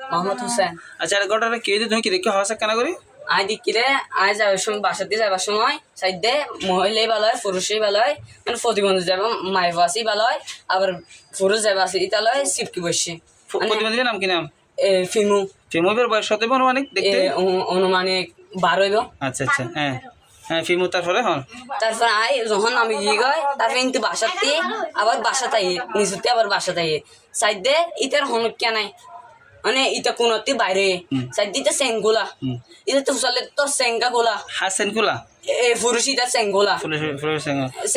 মোহাম্মদ হোসেন। আচ্ছা আর ঘটনা কি হয়েছে তুমি কি দেখে হওয়া কেন করি আই দিকিরে আই যাওয়ার সময় বাসার দিয়ে যাবার সময় সাইডে মহিলাই ভালো হয় পুরুষই ভালো হয় মানে প্রতিবন্ধী যাবে মায়ের বাসি ভালো হয় আবার পুরুষ যাবে আসি ইতালয় সিপকি বসে প্রতিবন্ধীর নাম কি নাম ফিমু ফিমুবের বয়স হতে অনুমানিক দেখতে অনুমানিক 12 হইব। আচ্ছা আচ্ছা হ্যাঁ হ্যাঁ ফিমু তারপরে হ্যাঁ তারপর আই যখন আমি গিয়ে গয় তারপরে কিন্তু বাসার দিয়ে আবার বাসা তাই নিচুতে আবার বাসা তাই সাইডে ইতার হনুকিয়া নাই মানে ইটা কোনটি বাইরে সাইডে ইটা সেঙ্গুলা এটা তো চলে তো সেঙ্গা গোলা হাসেন কুলা পুরুষ ইটা সেঙ্গুলা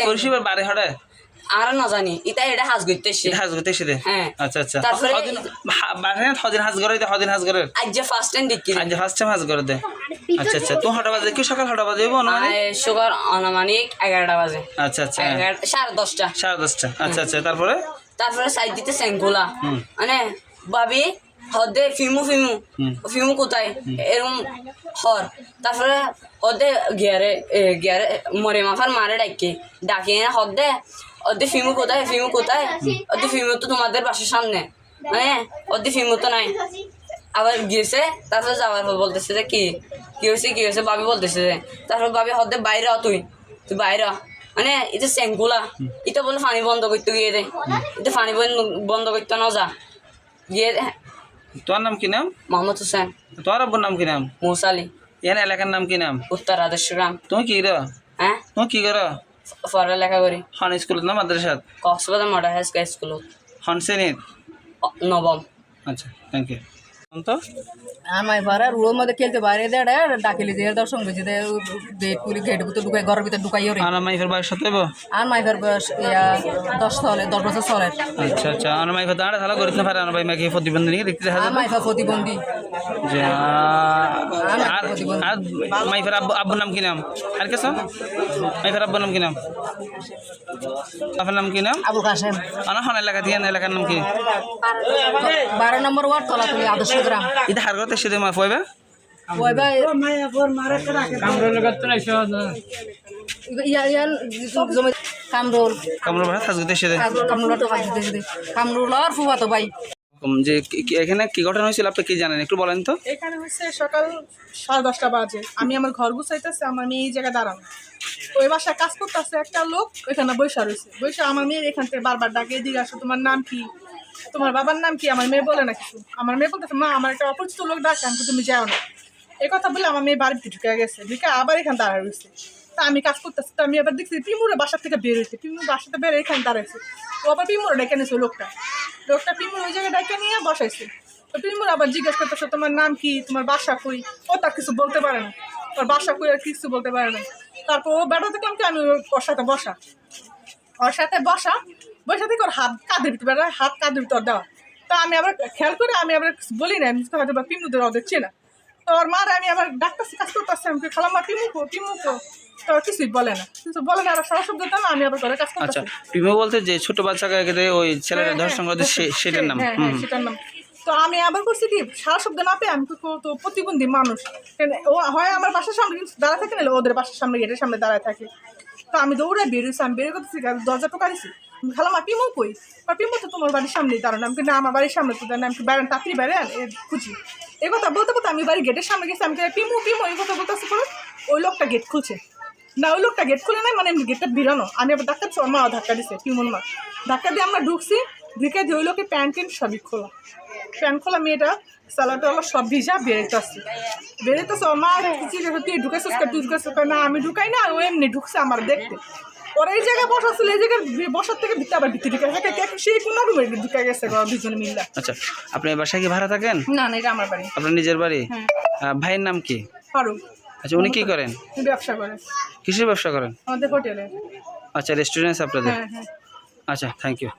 পুরুষ বারে হড়ে আর না জানি এটা এটা হাজ করতেছে হাজ করতেছে হ্যাঁ আচ্ছা আচ্ছা তারপরে বারে হদিন হাজ করে হদিন হাজ করে আজ যে ফার্স্ট টাইম দেখি আজ ফার্স্ট টাইম হাজ করে দে আচ্ছা আচ্ছা তো হটা বাজে কি সকাল হটা বাজে সুগার অনামানিক 11টা বাজে আচ্ছা আচ্ছা 10:30 10:30 আচ্ছা আচ্ছা তারপরে সাইড দিতে সেঙ্গুলা মানে ভাবি হদে ফিমু কোথায় এরকম হর তারপরে হদে গিয়ারে মরে মাফার মারে ডাকে হদে ওদের ফিমু কোথায় ওদের ফিমু তো তোমাদের বাসার সামনে মানে ওদের ফিমু তো নাই আবার গিয়েছে তারপরে যাওয়ার পর বলতেছে যে কি হয়েছে ভাবি বলতেছে যে তারপর ভাবি হদে বাইরে তুই বাইরে মানে এটা সেঙ্গুলা এটা বলে পানি বন্ধ করতে গিয়ে দে এটা পানি বন্ধ করতে না যা গিয়ে তোর নাম কি নাম মোহাম্মদ হোসেন। তোর আব্বুর নাম কি নাম মুসালি। এর এলাকার নাম কি নাম উত্তর আদর্শগ্রাম। তুমি কি করো হ্যাঁ তুমি কি করো পড়ালেখা করি হন স্কুল না মাদ্রাসাত কক্সবাজার মডার্ন হাই স্কুল হন শ্রেণীর নবম। আচ্ছা থ্যাংক ইউ তো আমার ঘরে রুমের মধ্যে খেলতে বাইরে দেয় ডাকিলি দিয়ে দর্শন করছি গেট ভিতরে ঢুকাই ঘরের ভিতরে ঢুকাই আর মাইফের বয়স কত হইব আর মাইফের বয়স 10 বছর চলে। আচ্ছা আচ্ছা আর মাইফের দাঁড়া থালা করিতে পারে আর ভাই মাকে প্রতিবন্ধী নিয়ে দেখতে দেখা আর মাইফা প্রতিবন্ধী যে আর মাইফের আব্বুর নাম কি নাম আর কিছু মাইফের আব্বুর নাম কি নাম আপনার নাম কি নাম আবুল কাসেম। আর হন এলাকা দিয়ে এলাকার নাম কি 12 নম্বর ওয়ার্ড তলাতলি আদর্শগ্রাম। এটা হার করতে সেদিন মা পয়বা কামরুল ফুফাতো ভাই। যে এখানে কি ঘটনা হয়েছিল আপনি কি জানেন একটু বলেন তো। এখানে হচ্ছে সকাল 10:30 বাজে আমি আমার ঘর গুছাইতেছি আমার মেয়ে এই জায়গায় দাঁড়ানো ওই বাসায় কাজ করতেছে একটা লোক ওইখানে বসে আমার মেয়ের এখান থেকে বারবার ডাকে দিয়ে আসো তোমার নাম কি তোমার বাবার নাম কি আমার মেয়ে বলে না কিছু আমার মেয়ে বলতেছে মা আমার একটা অপরিচিত লোক ডাকে আমি তুমি যাও না এই কথা বলে আমার মেয়ে বাড়িতে ঢুকে গেছে ঢুকে আবার এখানে দাঁড়ায় রয়েছে তা আমি কাজ করতেছি তো আমি আবার দেখছি পিমুরে বাসার থেকে বের হয়েছে পিমুর বাসাতে বের এখানে দাঁড়াইছে ও আবার পিমুরে ডেকে নিয়েছে লোকটা পিমুর ওই জায়গায় ডেকে নিয়ে বসাইছে তো পিমুর আবার জিজ্ঞেস করতেছে তোমার নাম কি তোমার বাসা কই ও তার কিছু বলতে পারে না ওর বাসা কই আর কিছু বলতে পারে না তারপর ও বেড়া দেখলাম কি আমি ওর সাথে বসা থেকে ওর হাত কাঁধের ভিতরে হাত কাঁধের ভিতর দেওয়া তা আমি আবার খেয়াল করে আমি আবার বলি না হয়তো বা পিমুদের ওদের চেনা তো ওর মার আমি আবার ডাক্তার কাজ করতেছি আমি খালাম পিমুকো তো কিছুই বলে না আর সারা শব্দ তো না আমি আবার ঘরে কাজ করতেছি। আচ্ছা পিমু বলতে যে ছোট বাচ্চাকে ওই ছেলেরা ধর্ষণ করে সেটার নাম সেটার নাম তো আমি আবার করছি কি সারা শব্দ না পেয়ে আমি তো প্রতিবন্ধী মানুষ ও হয় আমার বাসার সামনে দাঁড়ায় থাকে না ওদের বাসার সামনে গেটের সামনে দাঁড়ায় থাকে তো আমি দৌড়ে বেরিয়েছি আমি বেরিয়ে করতেছি দরজা টোকা দিছি খালাম পিমু কই পিমু তো তোমার বাড়ির সামনেই দাঁড়ানো আমি না আমার বাড়ির সামনে তো আমি বেড়ান তাড়াতাড়ি বেড়ান খুঁজি এই কথা বলতে আমি বাড়ির গেটের সামনে গেছি আমি পিমু এই কথা বলতেছি পরে ওই লোকটা গেট খুলছে না ওই লোকটা গেট খুলে নাই মানে গেটটা বেরোনো আমি আবার ধাক্কা দিচ্ছি ওর মা ধাক্কা দিচ্ছে পিমুর মা ধাক্কা দিয়ে আমরা ঢুকছি ঢুকে দিয়ে ওই লোকের প্যান্ট সবই খোলা মেয়েটা সালাটা হলো সব ভিজা বেরোতেছে ওর মা তুই ঢুকেছিস না আমি ঢুকাই না ও এমনি ঢুকছে আমার দেখতে ওরা এই জায়গায় বসা ছিল এই জায়গায় বসার থেকে ভিতরে আবার ভিতরে ঢুকে সেই কোনো রুমে ঢুকে গেছে দুজনে মিললে। আচ্ছা আপনি বাসায় কি ভাড়া থাকেন? না এটা আমার বাড়ি। আপনার নিজের বাড়ি? ভাইয়ের নাম কি? ফারুক। আচ্ছা উনি কি করেন? ব্যবসা করেন। কিসের ব্যবসা করেন? আমাদের হোটেলে। আচ্ছা রেস্টুরেন্ট আপনাদের? আচ্ছা থ্যাংক ইউ।